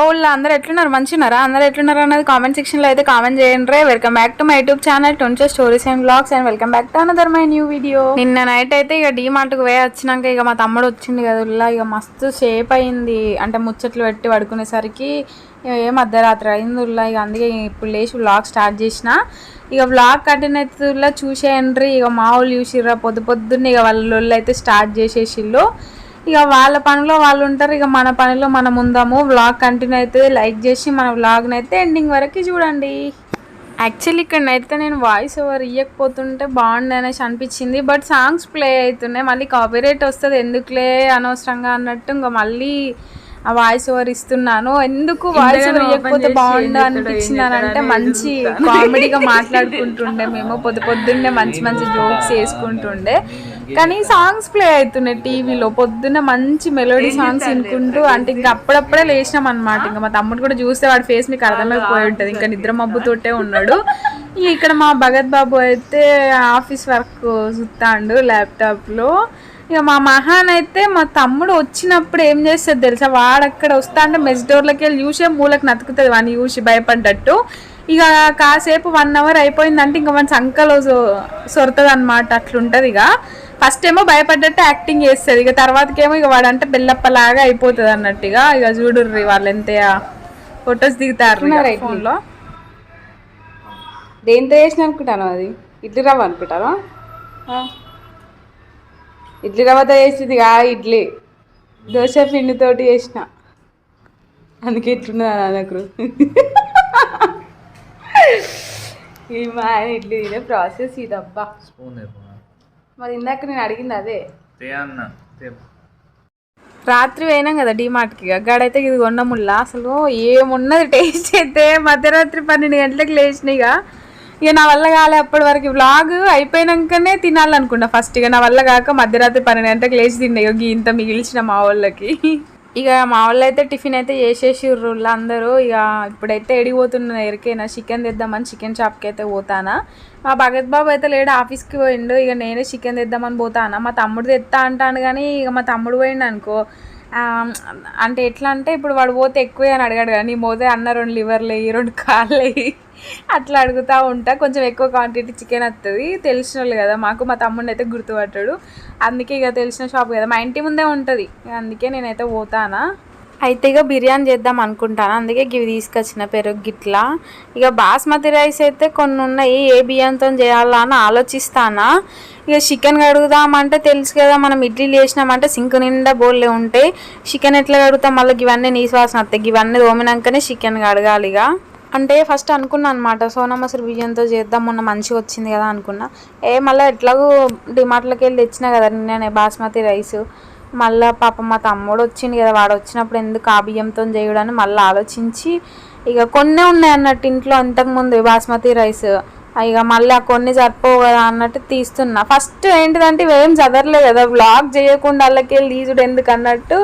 ఓళ్ళు అందరూ ఎట్లున్నారు, మంచిన్నారా? అందరూ ఎట్లున్నారు అన్నది కామెంట్ సెక్షన్లో అయితే కామెంట్ చేయండి. Welcome back to my YouTube channel twenty stories and blogs and welcome back to another my new video. నిన్న నైట్ అయితే ఇక డీమార్ట్కి పోయి వచ్చినాక ఇక మా తమ్ముడు వచ్చింది కదా, ఇక మస్తు సేపు అయింది. అంటే ముచ్చట్లు పెట్టి పడుకునేసరికి ఏం అర్ధరాత్రి అయింది. ఇక అందుకే ఇప్పుడు లేచి వ్లాగ్ స్టార్ట్ చేసిన. ఇక వ్లాగ్ కంటిన్యూ అవుతుందిలా చూసేయండి. ఇక మా వాళ్ళు చూసిర్రా పొద్దున్నే ఇక వాళ్ళ అయితే స్టార్ట్ చేసేసిళ్ళు. ఇక వాళ్ళ పనిలో వాళ్ళు ఉంటారు, ఇక మన పనిలో మనం ఉందాము. వ్లాగ్ కంటిన్యూ అయితే లైక్ చేసి మన వ్లాగ్ని అయితే ఎండింగ్ వరకు చూడండి. యాక్చువల్లీ ఇక్కడనైతే నేను వాయిస్ ఓవర్ ఇవ్వకపోతుంటే బాగుంది అనేసి అనిపించింది. బట్ సాంగ్స్ ప్లే అవుతున్నాయి, మళ్ళీ కాపీరైట్ వస్తుంది ఎందుకులే అనవసరంగా అన్నట్టు ఇంకా మళ్ళీ ఆ వాయిస్ ఓవర్ ఇస్తున్నాను. ఎందుకు వాయిస్ ఓవర్ ఇవ్వకపోతే బాగుండు అనిపించింది అని అంటే, మంచి కామెడీగా మాట్లాడుకుంటుండే మేము పొద్దున్నే మంచి మంచి జోక్స్ వేసుకుంటుండే. కానీ సాంగ్స్ ప్లే అవుతున్నాయి టీవీలో పొద్దున్న మంచి మెలోడీ సాంగ్స్ వినుకుంటూ. అంటే ఇంకా అప్పుడప్పుడే లేచినాం అనమాట. ఇంకా మా తమ్ముడు కూడా చూస్తే వాడి ఫేస్ మీకు అర్థమైపోయి ఉంటుంది, ఇంకా నిద్ర మబ్బుతోటే ఉన్నాడు. ఇక్కడ మా భగత్ బాబు అయితే ఆఫీస్ వర్క్ చూస్తాడు ల్యాప్టాప్లో. ఇక మా మహాన్ అయితే మా తమ్ముడు వచ్చినప్పుడు ఏం చేస్తుంది తెలుసా, వాడు అక్కడ వస్తా అంటే మెస్ డోర్లోకి వెళ్ళి చూసే మూలకు నతుకుతుంది వాడిని చూసి భయపడ్డట్టు. ఇక కాసేపు 1 అవర్ అయిపోయిందంటే ఇంకా మన సంకలో సొరుతుంది అనమాట. అట్లుంటుంది. ఇక ఫస్ట్ ఏమో భయపడ్డట్టు యాక్టింగ్ చేస్తుంది, ఇక తర్వాతకేమో ఇక వాడంటే బెల్లప్పలాగా అయిపోతుంది అన్నట్టుగా. ఇక చూడుర్రి వాళ్ళు ఎంత ఫొటోస్ దిగుతారు ఫోన్లో. దేంతో చేసిన అనుకుంటాను, అది ఇడ్లీ రవ్వ అనుకుంటాను. ఇడ్లీ రవ్వతో చేసింది ఇడ్లీ దోశ పిండితోటి చేసిన, అందుకే ఇట్లున్నది నాకు. ఈ మా ఆయన ఇడ్లీ తినే ప్రాసెస్ ఇదబ్బా. మరి ఇందాక నేను అడిగింది అదే. రాత్రి పోయినాం కదా డీమార్ట్కి, గడైతే ఇది కొండముల్లా. అసలు ఏమున్నది టేస్ట్ అయితే మధ్యరాత్రి 12 గంటలకు లేచినాయిగా. ఇక నా వల్ల కాలే అప్పటి వరకు. వ్లాగ్ అయిపోయినాకనే తినాలనుకున్నా ఫస్ట్. ఇక నా వల్ల కాక మధ్యరాత్రి 12 గంటలకు లేచి తిన్నా. ఇక ఇంత మిగిల్చిన మా వాళ్ళకి. ఇక మా వాళ్ళు అయితే టిఫిన్ అయితే చేసేసిర్రు అందరూ. ఇక ఇప్పుడైతే ఎడిగిపోతున్నా ఎరికైనా చికెన్ తెద్దామని చికెన్ షాప్కి అయితే పోతానా. మా భగత్ బాబు అయితే లేడు, ఆఫీస్కి పోయిండు. ఇక నేనే చికెన్ తెద్దామని పోతానా. మా తమ్ముడు తెస్తా అంటాను కానీ ఇక మా తమ్ముడు పోయిండు అనుకో. అంటే ఎట్లా అంటే ఇప్పుడు వాడు పోతే ఎక్కువ అని అడిగాడు కానీ పోతే అన్న 2 లివర్లు అయ్యి 2 కాళ్ళు అయ్యి అట్లా అడుగుతూ ఉంటా. కొంచెం ఎక్కువ క్వాంటిటీ చికెన్ వస్తుంది. తెలిసిన వాళ్ళు కదా మాకు, మా తమ్ముడిని అయితే గుర్తుపట్టాడు. అందుకే ఇక తెలిసిన షాప్ కదా, మా ఇంటి ముందే ఉంటుంది. అందుకే నేనైతే పోతానా. అయితే ఇక బిర్యానీ చేద్దాం అనుకుంటాను, అందుకే ఇవి తీసుకొచ్చిన పెరుగు గిట్లా. ఇక బాస్మతి రైస్ అయితే కొన్ని ఉన్నాయి, ఏ బియ్యంతో చేయాలా అని ఆలోచిస్తానా. ఇక చికెన్ కడుగుదామంటే తెలుసు కదా, మనం ఇడ్లీలు చేసినామంటే సింక్ నిండా బోల్లే ఉంటాయి. చికెన్ ఎట్లా కడుగుతాం, మళ్ళీ ఇవన్నీ నీసువాసన వస్తాయి. ఇవన్నీ తోమినాకనే చికెన్ కడగాలి. ఇక అంటే ఫస్ట్ అనుకున్నా అనమాట సోనా మసూరి బియ్యంతో చేద్దాం, మొన్న మంచిగా వచ్చింది కదా అనుకున్నా. మళ్ళీ ఎట్లాగో డిమార్ట్లోకి వెళ్ళి తెచ్చినా కదా నిన్ననే బాస్మతి రైస్. మళ్ళీ పాపం మా తమ్ముడు వచ్చింది కదా, వాడు వచ్చినప్పుడు ఎందుకు ఆ బియ్యంతో చేయడానికి మళ్ళీ ఆలోచించి ఇక కొన్ని ఉన్నాయి అన్నట్టు ఇంట్లో ఇంతకుముందు బాస్మతి రైస్. ఇక మళ్ళీ ఆ కొన్ని సరిపోవు కదా అన్నట్టు తీస్తున్నా. ఫస్ట్ ఏంటిదంటే ఇవేం చదవలేదు కదా, వ్లాగ్ చేయకుండా వాళ్ళకి వెళ్ళి తీసుడు ఎందుకు అన్నట్టు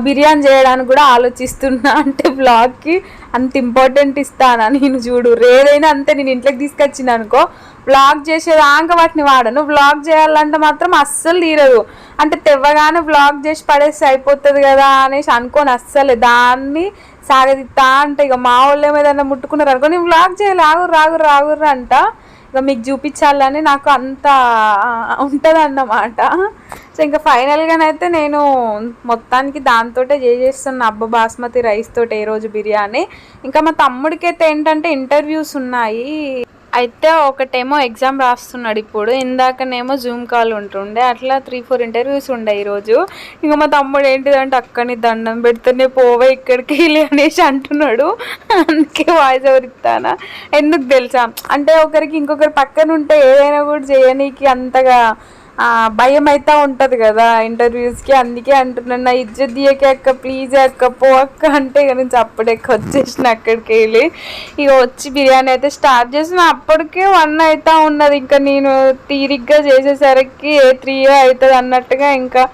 బిర్యానీ చేయడానికి కూడా ఆలోచిస్తున్నా. అంటే వ్లాగ్కి అంత ఇంపార్టెంట్ ఇస్తానా నేను. చూడు ఏదైనా అంతే, నేను ఇంట్లోకి తీసుకొచ్చిన అనుకో వ్లాగ్ చేసేదాకా వాటిని వాడను. వ్లాగ్ చేయాలంటే మాత్రం అస్సలు తీరదు. అంటే తెవ్వగానే వ్లాగ్ చేసి పడేసి అయిపోతుంది కదా అనేసి అనుకోని అస్సలే దాన్ని సాగదిస్తా అంటే. ఇక మా వాళ్ళు ఏమైనా ముట్టుకున్నారు అనుకో, నేను వ్లాగ్ చేయాలి రాగుర్రు అంట. ఇక మీకు చూపించాలని నాకు అంత ఉంటుంది అన్నమాట. సో ఇంకా ఫైనల్గానైతే నేను మొత్తానికి దాంతోటే చేస్తున్నా, అబ్బా బాస్మతి రైస్ తోటి ఈ రోజు బిర్యానీ. ఇంకా మా తమ్ముడికి అయితే ఏంటంటే ఇంటర్వ్యూస్ ఉన్నాయి. అయితే ఒకటేమో ఎగ్జామ్ రాస్తున్నాడు ఇప్పుడు, ఇందాకనేమో జూమ్ కాల్ ఉంటుండే. అట్లా 3-4 ఇంటర్వ్యూస్ ఉండే ఈరోజు. ఇంకా మా తమ్ముడు ఏంటిదంటే అక్కని దండం పెడితేనే పోవే ఇక్కడికి వెళ్ళి అనేసి అంటున్నాడు. అందుకే వాయిస్ ఓవర్ ఇస్తానా. ఎందుకు తెలుసా, అంటే ఒకరికి ఇంకొకరి పక్కన ఉంటే ఏదైనా కూడా చేయనీకి అంతగా భయం అయితే ఉంటుంది కదా ఇంటర్వ్యూస్కి. అందుకే అంటున్నాను, నా ఇజ్జత్ దియకే అక్క, ప్లీజ్ అక్క పో అక్క అంటే ఇక నేను అప్పుడెక్క వచ్చేసిన అక్కడికి వెళ్ళి. ఇక వచ్చి బిర్యానీ అయితే స్టార్ట్ చేసిన. అప్పటికే 1 అవుతా ఉన్నది. ఇంకా నేను తీరిగ్గా చేసేసరికి 3 అవుతుంది అన్నట్టుగా. ఇంకా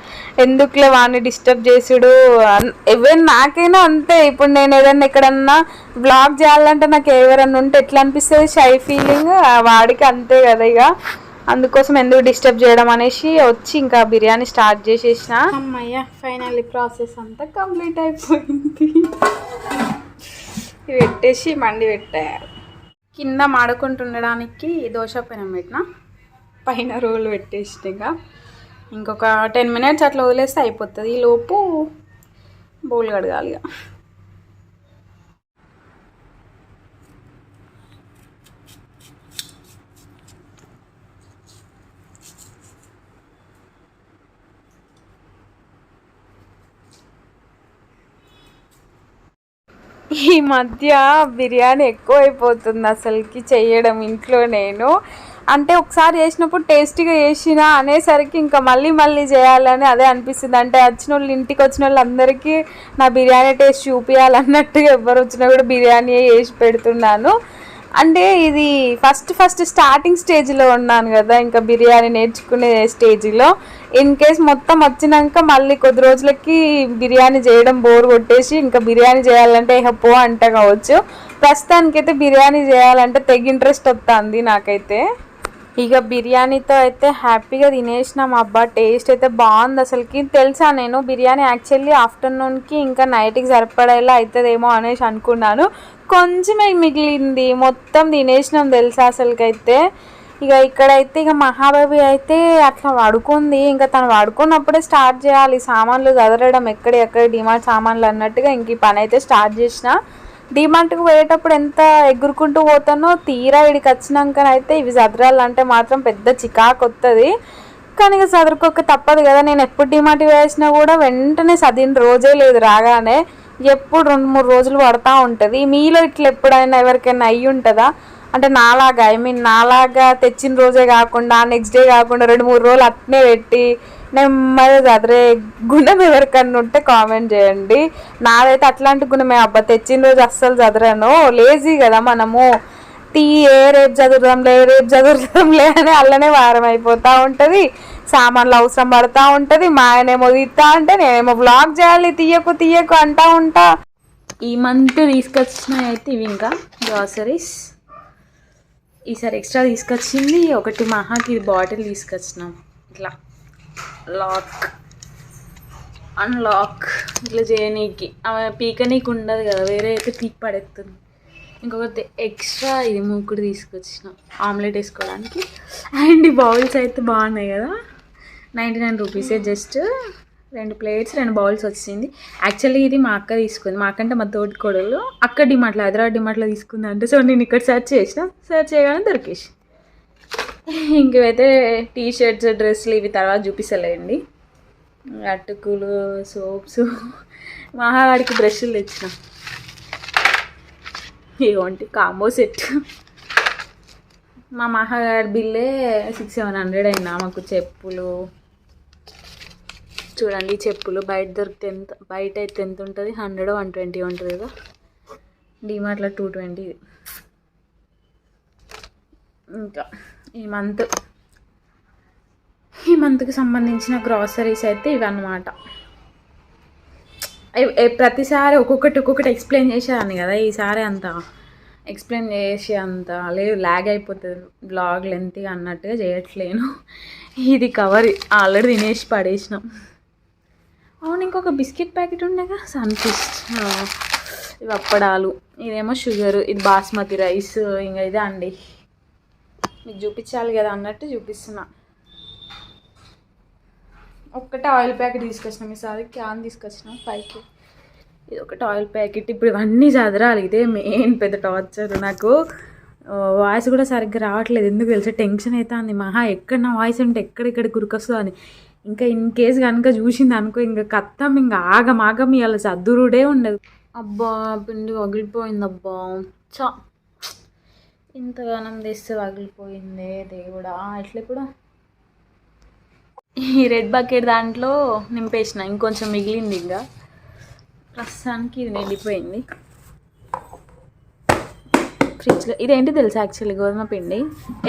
ఎందుకులే వాడిని డిస్టర్బ్ చేసుడు. ఎవరైనా నాకైనా అంతే, ఇప్పుడు నేను ఏదన్నా ఎక్కడన్నా బ్లాగ్ చేయాలంటే నాకు ఎవరన్నా ఉంటే ఎట్లా అనిపిస్తుంది, షై ఫీలింగ్. వాడికి అంతే కదా. ఇక అందుకోసం ఎందుకు డిస్టర్బ్ చేయడం అనేసి వచ్చి ఇంకా బిర్యానీ స్టార్ట్ చేసేసిన. అమ్మయ్య ఫైనల్లీ ప్రాసెస్ అంతా కంప్లీట్ అయిపోయింది. ఇవి పెట్టేసి మండి పెట్టారు. కింద మాడుకుంటుండడానికి దోశ పెనం పెట్టిన, పైన రోల్ పెట్టేసిగా ఇంకొక 10 minutes అట్లా వదిలేస్తే అయిపోతుంది. ఈ లోపు బౌల్ కడగాలి. ఈ మధ్య బిర్యానీ ఎక్కువైపోతుంది అసలుకి చేయడం ఇంట్లో. నేను అంటే ఒకసారి చేసినప్పుడు టేస్టీగా చేసిన అనేసరికి ఇంకా మళ్ళీ మళ్ళీ చేయాలని అదే అనిపిస్తుంది. అంటే వచ్చిన వాళ్ళు, ఇంటికి వచ్చిన వాళ్ళు అందరికీ నా బిర్యానీ టేస్ట్ చూపించాలన్నట్టుగా ఎవరు వచ్చినా కూడా బిర్యానీ చేసి పెడుతున్నాను. అంటే ఇది ఫస్ట్ స్టార్టింగ్ స్టేజ్లో ఉన్నాను కదా, ఇంకా బిర్యానీ నేర్చుకునే స్టేజ్లో. ఇన్ కేస్ మొత్తం వచ్చినాక మళ్ళీ కొద్ది రోజులకి బిర్యానీ చేయడం బోర్ కొట్టేసి ఇంకా బిర్యానీ చేయాలంటే పో అంట కావచ్చు. ప్రస్తుతానికైతే బిర్యానీ చేయాలంటే తెగ ఇంట్రెస్ట్ వస్తుంది నాకైతే. ఇక బిర్యానీతో అయితే హ్యాపీగా తినేసినాం. అబ్బా టేస్ట్ అయితే బాగుంది అసలుకి. తెలుసా నేను బిర్యానీ యాక్చువల్లీ ఆఫ్టర్నూన్కి ఇంకా నైట్కి సరిపడేలా అవుతుందేమో అనేసి అనుకున్నాను. కొంచెమే మిగిలింది, మొత్తం తినేసినాం తెలుసా అసలుకైతే. ఇక ఇక్కడైతే ఇక మహాబాబి అయితే అట్లా పడుకుంది. ఇంకా తను పడుకున్నప్పుడే స్టార్ట్ చేయాలి సామాన్లు చదరడం, ఎక్కడ డిమార్ట్ సామాన్లు అన్నట్టుగా ఇంక ఈ పని అయితే స్టార్ట్ చేసిన. డిమార్ట్కి పోయేటప్పుడు ఎంత ఎగురుకుంటూ పోతానో, తీరా ఇడికి వచ్చినాకనైతే ఇవి చదరాలంటే మాత్రం పెద్ద చికాకు వస్తుంది. కానీ ఇక చదువుకోక తప్పదు కదా. నేను ఎప్పుడు డిమార్ట్ వేసినా కూడా వెంటనే చదివిన రోజే లేదు, రాగానే ఎప్పుడు 2-3 రోజులు పడతా ఉంటుంది. మీలో ఇట్లా ఎప్పుడైనా ఎవరికైనా అయ్యి ఉంటుందా? అంటే నాలాగా తెచ్చిన రోజే కాకుండా నెక్స్ట్ డే కాకుండా 2-3 రోజులు అట్నే పెట్టి నెమ్మది చదిరే గుణం ఎవరికన్నా ఉంటే కామెంట్ చేయండి. నాదైతే అట్లాంటి గుణమే. అబ్బా తెచ్చిన రోజు అస్సలు చదరను, లేజీ కదా మనము. రేపు చదువుదాంలే అని అల్లనే వారం అయిపోతూ ఉంటుంది. సామాన్లు అవసరం పడుతూ ఉంటుంది. మా ఆయనేమో తీస్తా అంటే నేనేమో బ్లాగ్ చేయాలి, తీయకు అంటా ఉంటా. ఈ మంత్ తీసుకొచ్చినవి అయితే ఇవి ఇంకా గ్రాసరీస్. ఈసారి ఎక్స్ట్రా తీసుకొచ్చింది ఒకటి, మహాకి ఇది బాటిల్ తీసుకొచ్చినాం. ఇట్లా లాక్ అన్లాక్ ఇట్లా చేయనీకి, ఆమె పీకనీకి ఉండదు కదా, వేరే అయితే పీక్ పడేస్తుంది. ఇంకొకటి ఎక్స్ట్రా ఇది మూకుడు తీసుకొచ్చిన ఆమ్లెట్ వేసుకోవడానికి. అండ్ ఈ బౌల్స్ అయితే బాగున్నాయి కదా, 99 రూపీసే. జస్ట్ 2 ప్లేట్స్ 2 బౌల్స్ వచ్చింది. యాక్చువల్లీ ఇది మా అక్క తీసుకుంది, మాకంటే మా తోటి కోడలు. అక్క డిమార్ట్లో, హైదరాబాద్ డిమార్ట్లో తీసుకుంది అంటే. సో నేను ఇక్కడ సెర్చ్ చేయగానే దొరికేసి. ఇంకైతే టీ షర్ట్స్, డ్రెస్సులు ఇవి తర్వాత చూపిస్తలేండి. అటుకులు, సోప్స్, మహావాడికి బ్రష్లు తెచ్చిన. ఇవ్వండి కాంబో సెట్. మా మహాగాడి బిల్లే 600-700 అయినా. మాకు చెప్పులు చూడండి, చెప్పులు బయట దొరికితే ఎంత, బయట అయితే ఎంత ఉంటుంది, 100-120 ఉంటుంది కదా, డిమార్ట్లో 220. ఇంకా ఈ మంత్కి సంబంధించిన గ్రాసరీస్ అయితే ఇవన్నమాట. ప్రతిసారి ఒక్కొక్కటి ఎక్స్ప్లెయిన్ చేసేదాన్ని కదా, ఈసారి అంత ఎక్స్ప్లెయిన్ చేసి అంత లేదు, లాగ్ అయిపోతుంది బ్లాగ్ లెంత్ అన్నట్టుగా చేయట్లేను. ఇది కవర్ ఆల్రెడీ తినేసి పడేసినాం. అవును, ఇంకొక బిస్కెట్ ప్యాకెట్ ఉండేగా, సన్ఫిస్ట్. ఇవి అప్పడాలు, ఇదేమో షుగర్, ఇది బాస్మతి రైస్. ఇంకా ఇదే అండి, మీకు చూపించాలి కదా అన్నట్టు చూపిస్తున్నా. ఒక్కటే ఆయిల్ ప్యాకెట్ తీసుకొచ్చినాం ఈసారి, క్యాన్ తీసుకొచ్చినాం 5కి. ఇది ఒకటి ఆయిల్ ప్యాకెట్. ఇప్పుడు ఇవన్నీ చదరాలి, ఇదే మెయిన్ పెద్ద టార్చర్ నాకు. వాయిస్ కూడా సరిగ్గా రావట్లేదు, ఎందుకు తెలుసా, టెన్షన్ అవుతుంది. మహా ఎక్కడ నా వాయిస్ ఉంటే ఎక్కడెక్కడ గురికొస్తుందో అని. ఇంకా ఇన్ కేస్ కనుక చూసింది అనుకో, ఇంకా కత్తం, ఇంకా ఆగం ఇవాళ చదురుడే ఉండదు. అబ్బా పిండి పగిలిపోయింది. అబ్బా ఇంతగానం తెస్తే పగిలిపోయిందే దేవుడా, ఎట్లా ఇప్పుడు. ఈ రెడ్ బకెట్ దాంట్లో నింపేసిన, ఇంకొంచెం మిగిలింది. ఇంకా ప్రస్తుతానికి ఇది నిండిపోయింది. ఫ్రిడ్జ్లో ఇదేంటి తెలుసా, యాక్చువల్లీ గోధుమ పిండి.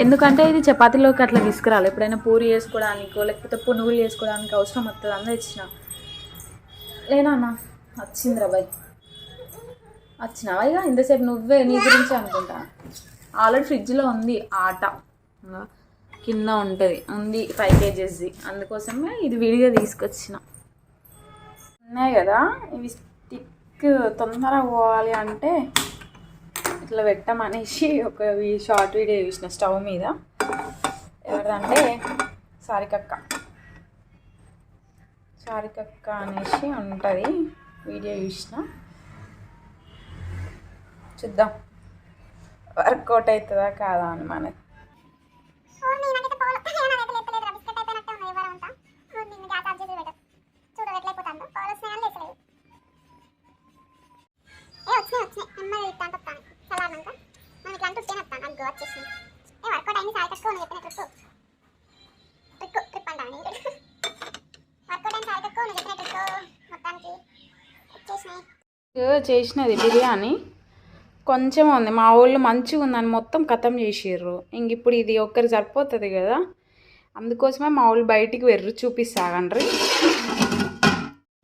ఎందుకంటే ఇది చపాతీలోకి అట్లా తీసుకురాలి, ఎప్పుడైనా పూరి చేసుకోవడానికో లేకపోతే పునుగులు చేసుకోవడానికి అవసరం వస్తుంది. అందరూ ఇచ్చిన లేనా వచ్చిందిరా బాయ్, వచ్చినావా? ఇక ఇంతసేపు నువ్వే నీ గురించి అనుకుంటా. ఆల్రెడీ ఫ్రిడ్జ్లో ఉంది ఆట, కింద ఉంది 5 kgsది. అందుకోసమే ఇది విడిగా తీసుకొచ్చిన. ఉన్నాయి కదా ఇవి, స్టిక్ తొందరగా పోవాలి అంటే అట్లా పెట్టమనేసి ఒక షార్ట్ వీడియో చూసిన స్టవ్ మీద. ఎవరిదంటే సారికక్క అనేసి ఉంటుంది, వీడియో చూసిన. చూద్దాం వర్కౌట్ అవుతుందా కాదా అని మనకి. చేసినది బిర్యానీ కొంచెం ఉంది, మా వాళ్ళు మంచిగా ఉందని మొత్తం ఖతం చేసిర్రు. ఇంక ఇప్పుడు ఇది ఒక్కరు సరిపోతుంది కదా, అందుకోసమే మా వాళ్ళు బయటికి వెర్రు చూపిస్తాగండ్రి.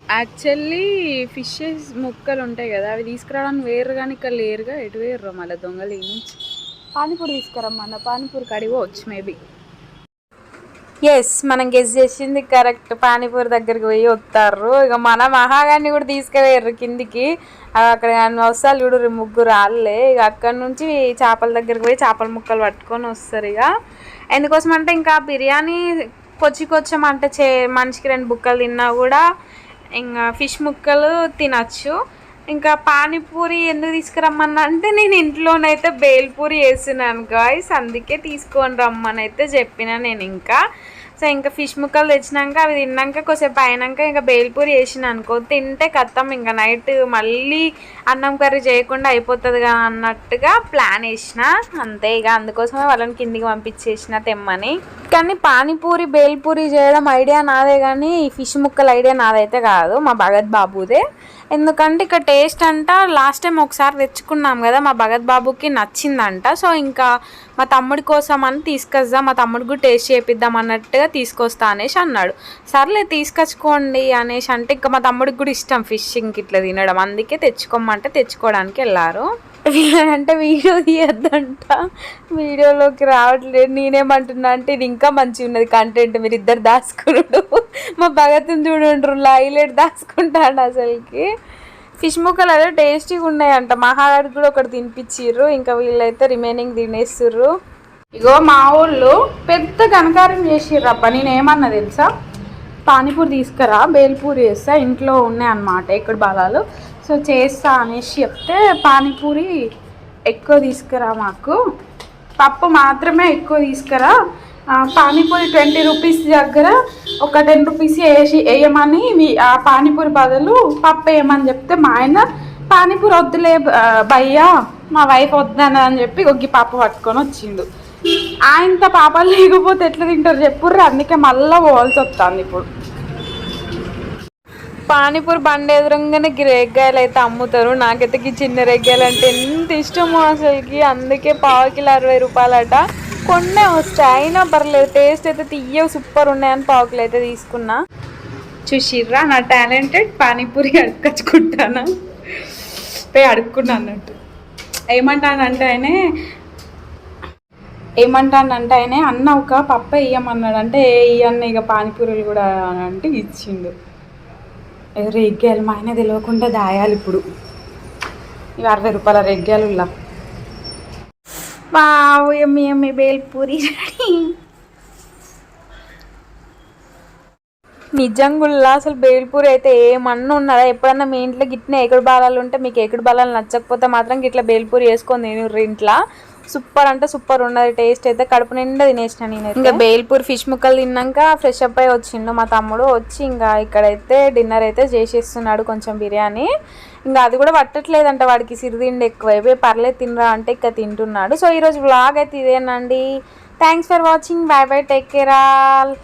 యాక్చువల్లీ ఫిషెస్ ముక్కలు ఉంటాయి కదా, అవి తీసుకురావడానికి వేరు కానీ ఇక్కడ లేరుగా. ఎటు వేర్రు మళ్ళీ దొంగలు ఈ నుంచి. పానీపూరి తీసుకురమ్మన్న, పానీపూరికి అడిగవచ్చు మేబీ. ఎస్, మనం గెస్ చేసింది కరెక్ట్. పానీపూరి దగ్గరికి పోయి వస్తారు. ఇక మన మహాగాన్ని కూడా తీసుకువేర్రు కిందికి. అక్కడ వస్తారు చూడు ముగ్గురు వాళ్ళే. ఇక అక్కడ నుంచి చేపల దగ్గరికి పోయి చేపల ముక్కలు పట్టుకొని వస్తారు. ఇక ఎందుకోసం అంటే ఇంకా బిర్యానీ కొంచెం మనిషికి 2 బుక్కలు తిన్నా కూడా ఇంకా ఫిష్ ముక్కలు తినచ్చు. ఇంకా పానీపూరి ఎందుకు తీసుకురమ్మన్నా అంటే నేను ఇంట్లోనైతే బేల్పూరి వేస్తున్నాను గాయ్స్, అందుకే తీసుకొని రమ్మని అయితే చెప్పిన నేను. ఇంకా ఫిష్ ముక్కలు తెచ్చినాక అవి తిన్నాక కొద్దిసేపు అయినాక ఇంకా బేల్పూరి వేసిన అనుకో, తింటే కత్తం ఇంకా నైట్ మళ్ళీ అన్నం కర్రీ చేయకుండా అయిపోతుంది కదా అన్నట్టుగా ప్లాన్ వేసిన అంతే. ఇక అందుకోసమే వాళ్ళని కిందికి పంపించేసిన తెమ్మని. కానీ పానీపూరి బేల్పూరి చేయడం ఐడియా నాదే, కానీ ఈ ఫిష్ ముక్కల ఐడియా నాదైతే కాదు, మా భగత్ బాబుదే. ఎందుకంటే ఇక్కడ టేస్ట్ అంట లాస్ట్ టైం ఒకసారి తెచ్చుకున్నాం కదా, మా భగత్ బాబుకి నచ్చిందంట. సో ఇంకా మా తమ్ముడి కోసం అని తీసుకొద్దాం, మా తమ్ముడికి కూడా టేస్ట్ చేపిద్దాం అన్నట్టుగా తీసుకొస్తా అనేసి అన్నాడు. సర్లే తీసుకొచ్చుకోండి అనేసి అంటే ఇంకా మా తమ్ముడికి కూడా ఇష్టం ఫిషింగ్ ఇట్లా తినడం, అందుకే తెచ్చుకోమంటే తెచ్చుకోవడానికి వెళ్ళారు. అంటే వీడియో తీయద్దంట, వీడియోలోకి రావట్లేదు. నేనేమంటున్నా అంటే ఇది ఇంకా మంచిగా ఉన్నది కంటెంట్, మీరు ఇద్దరు దాచుకున్నాడు. మా భగత్ని చూడండ్రు హైలైట్ దాచుకుంటాడు అసలుకి. ఫిష్ ముక్కలు అదే టేస్టీగా ఉన్నాయంట, మహాగాడికి కూడా ఒకటి తినిపించిర్రు. ఇంకా వీళ్ళైతే రిమైనింగ్ తినేస్తుర్రు. ఇగో మా ఊళ్ళు పెద్ద ఘనకార్యం చేసిర్రు అబ్బా. నేనేమన్నా తెలుసా, పానీపూరి తీసుకురా బేల్పూరి వేస్తా, ఇంట్లో ఉన్నాయి అన్నమాట ఎక్కడ బాలాలు. సో చేస్తా అనేసి చెప్తే పానీపూరి ఎక్కువ తీసుకురా, మాకు పప్పు మాత్రమే ఎక్కువ తీసుకురా, పానీపూరి 20 రూపీస్ దగ్గర ఒక 10 రూపీస్ వేయమని ఆ పానీపూరి బదులు పప్పు వేయమని చెప్తే మా ఆయన పానీపూరి వద్దులే భయ్యా, మా వైఫ్ వద్దన అని చెప్పి ఒగ్గి పప్పు పట్టుకొని వచ్చిండు. ఆయనతో పాపాలు లేకపోతే ఎట్లా తింటారు చెప్పుర్రు, అందుకే మళ్ళీ పోవాల్సి వస్తుంది ఇప్పుడు. పానీపూరి బండి ఎదురంగానే రేగ్గాయలు అయితే అమ్ముతారు. నాకైతే చిన్న రేగ్గాయలు అంటే ఎంత ఇష్టమో అసలుకి, అందుకే పావు కిలో 60 రూపాయలట. కొన్నే వస్తాయి అయినా పర్లేదు, టేస్ట్ అయితే తీయ సూపర్ ఉన్నాయని పావు కిలో అయితే తీసుకున్నా. చూసిర్రా నా టాలెంటెడ్ పానీపూరి అడుక్కొచ్చుకుంటాను, పోయి అడుక్కున్నా అన్నట్టు. ఏమంటానంటే ఆయన అన్న ఒక పప్పు వేయమన్నాడు, అంటే ఇవన్నీ ఇక పానీపూరీలు కూడా అంటే ఇచ్చిండు. రెగ్గాయలు మా ఆయన తెలియకుండా దాయాలి ఇప్పుడు. ఇవి 60 రూపాయల రెగ్గాయలు. వావ్ ఎమ్మి బేల్పూరి రెడీ. నిజంగా అసలు బేల్పూరి అయితే ఏమన్నా ఉన్నదా? ఎప్పుడన్నా మీ ఇంట్లో గిట్టిన ఏకుడు బాలాలు ఉంటే మీకు ఏకుడు బాలాలు నచ్చకపోతే మాత్రం గిట్లా బేల్పూరి వేసుకొని తినరు ఇంట్లో. సూపర్ అంటే సూపర్ ఉన్నది, టేస్ట్ అయితే కడుపు నిండా తినేసిన నేను. ఇంకా బేల్పూర్ ఫిష్ ముక్కలు తిన్నాక ఫ్రెష్ అప్ అయి వచ్చిండు మా తమ్ముడు. వచ్చి ఇంకా ఇక్కడైతే డిన్నర్ అయితే చేసేస్తున్నాడు, కొంచెం బిర్యానీ. ఇంకా అది కూడా పట్టట్లేదంట వాడికి, సిరిదిండి ఎక్కువైపోయి. పర్లేదు తినరా అంటే ఇంకా తింటున్నాడు. సో ఈరోజు వ్లాగ్ అయితే ఇదేనండి. Thanks for watching, bye bye, take care all.